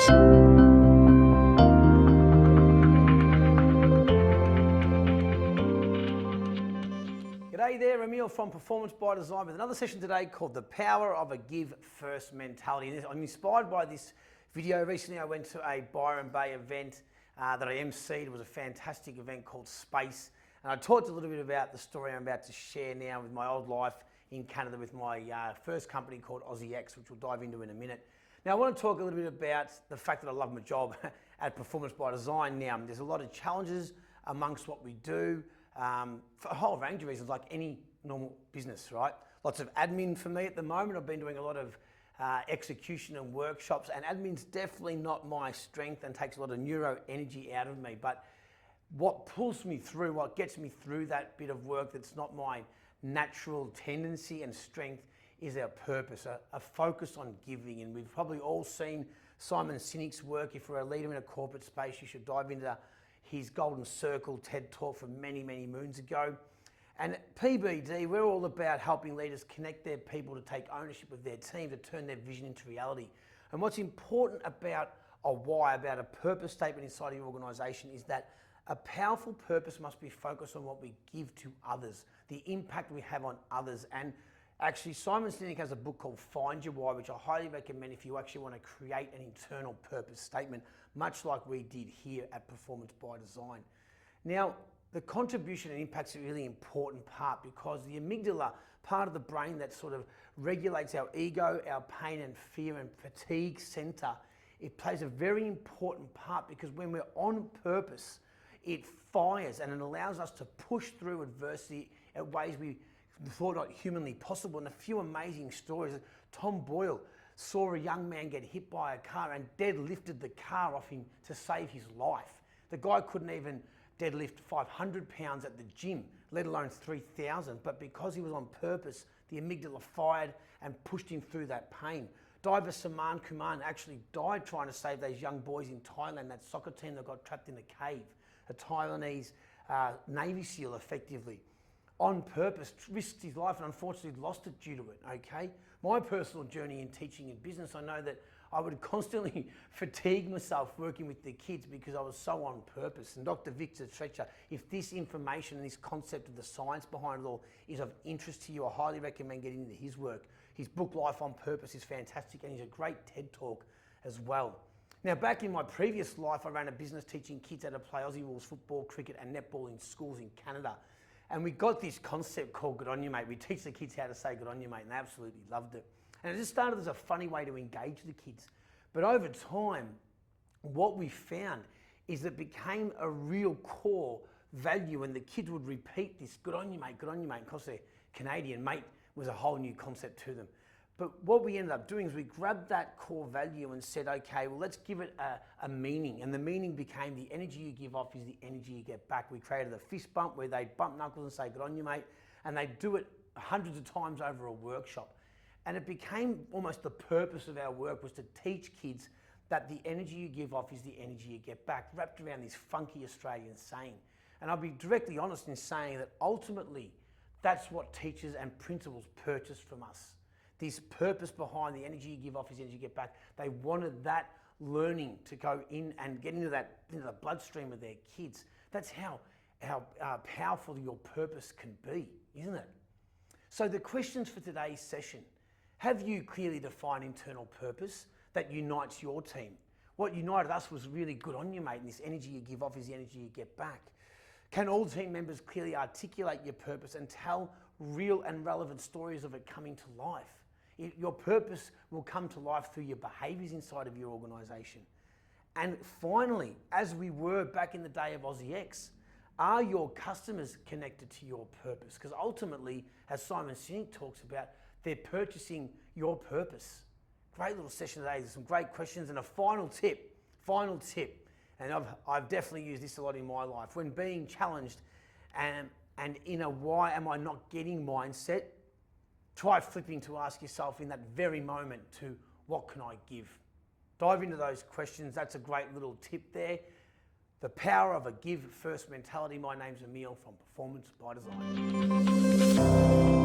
G'day there, Emil from Performance by Design with another session today called The Power of a Give First Mentality. And I'm inspired by this video. Recently I went to a Byron Bay event that I emceed. It was a fantastic event called Space. And I talked a little bit about the story I'm about to share now with my old life in Canada with my first company called Aussie X, which we'll dive into in a minute. Now I want to talk a little bit about the fact that I love my job at Performance by Design. Now there's a lot of challenges amongst what we do. For a whole range of reasons, like any normal business, right? Lots of admin for me at the moment. I've been doing a lot of execution and workshops, and admin's definitely not my strength and takes a lot of neuro energy out of me. But what pulls me through, what gets me through that bit of work that's not my natural tendency and strength is our purpose, a focus on giving. And we've probably all seen Simon Sinek's work. If you're a leader in a corporate space, you should dive into his Golden Circle TED Talk from many, many moons ago. And at PBD, we're all about helping leaders connect their people to take ownership of their team, to turn their vision into reality. And what's important about a why, about a purpose statement inside your organisation, is that a powerful purpose must be focused on what we give to others, the impact we have on others. And actually, Simon Sinek has a book called Find Your Why, which I highly recommend if you actually want to create an internal purpose statement, much like we did here at Performance by Design. Now, the contribution and impact's a really important part because the amygdala, part of the brain that sort of regulates our ego, our pain and fear and fatigue center, it plays a very important part because when we're on purpose, it fires and it allows us to push through adversity in ways we thought not humanly possible. And a few amazing stories. Tom Boyle saw a young man get hit by a car and deadlifted the car off him to save his life. The guy couldn't even deadlift 500 pounds at the gym, let alone 3,000. But because he was on purpose, the amygdala fired and pushed him through that pain. Diver Saman Kumar actually died trying to save those young boys in Thailand, that soccer team that got trapped in a cave. A Taiwanese Navy SEAL effectively. On purpose, risked his life and unfortunately lost it due to it, okay? My personal journey in teaching and business, I know that I would constantly fatigue myself working with the kids because I was so on purpose. And Dr. Victor Stretcher, if this information and this concept of the science behind it all is of interest to you, I highly recommend getting into his work. His book, Life on Purpose, is fantastic and he's a great TED Talk as well. Now, back in my previous life, I ran a business teaching kids how to play Aussie rules football, cricket and netball in schools in Canada. And we got this concept called Good On You Mate. We teach the kids how to say good on you mate, and they absolutely loved it. And it just started as a funny way to engage the kids. But over time, what we found is it became a real core value, and the kids would repeat this, good on you mate, and because they're Canadian, mate was a whole new concept to them. But what we ended up doing is we grabbed that core value and said, okay, well, let's give it a meaning. And the meaning became the energy you give off is the energy you get back. We created a fist bump where they bump knuckles and say, good on you, mate. And they do it hundreds of times over a workshop. And it became almost the purpose of our work was to teach kids that the energy you give off is the energy you get back, wrapped around this funky Australian saying. And I'll be directly honest in saying that ultimately, that's what teachers and principals purchase from us. This purpose behind the energy you give off is the energy you get back. They wanted that learning to go in and get into the bloodstream of their kids. That's how powerful your purpose can be, isn't it? So the questions for today's session: have you clearly defined internal purpose that unites your team? What united us was really good on you, mate, and this energy you give off is the energy you get back. Can all team members clearly articulate your purpose and tell real and relevant stories of it coming to life? Your purpose will come to life through your behaviours inside of your organisation. And finally, as we were back in the day of Aussie X, are your customers connected to your purpose? Because ultimately, as Simon Sinek talks about, they're purchasing your purpose. Great little session today. There's some great questions and a final tip. And I've definitely used this a lot in my life. When being challenged and in a why am I not getting mindset, try flipping to ask yourself in that very moment to what can I give? Dive into those questions. That's a great little tip there. The power of a give first mentality. My name's Emil from Performance by Design.